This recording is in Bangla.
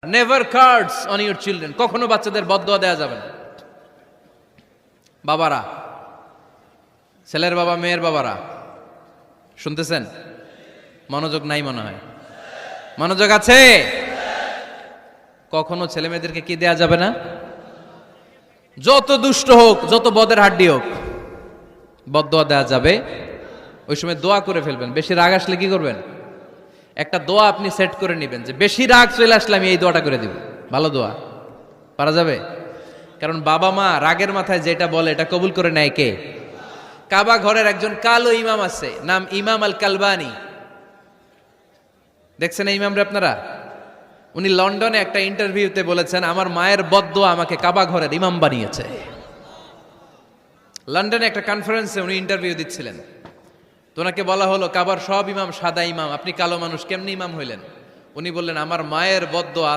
Never cards on your children, কখনো বাচ্চাদের বদদোয়া দেওয়া যাবে না। বাবারা, ছেলের বাবা মেয়ের বাবারা শুনতেছেন? মনোযোগ নাই মনে হয়। মনোযোগ আছে? কখনো ছেলে মেয়েদেরকে কি দেয়া যাবে না? যত দুষ্ট হোক, যত বদের হাড্ডি হোক, বদদোয়া দেওয়া যাবে। ওই সময় দোয়া করে ফেলবেন। বেশি রাগ আসলে কি করবেন? একটা দোয়া আপনি সেট করে নেবেন যে বেশি রাগ চলে আসলে আমি এই দোয়াটা করে দিব। ভালো দোয়া পারা যাবে? কারণ বাবা মা রাগের মাথায় যেটা বলে এটা কবুল করে নেয় কে? কাবা ঘরের একজন কালো ইমাম আছে, নাম ইমাম আল কালবানি। দেখছেন এই ইমামরে আপনারা? উনি লন্ডনে একটা ইন্টারভিউতে বলেছেন, আমার মায়ের বদদোয়া আমাকে কাবা ঘরের ইমাম বানিয়েছে। লন্ডনে একটা কনফারেন্সে উনি ইন্টারভিউ দিচ্ছিলেন। তো ওনাকে বলা হলো, কাবার সব ইমাম সাদা ইমাম, আপনি কালো মানুষ, কেমনি ইমাম হইলেন? উনি বললেন, আমার মায়ের বদদোয়া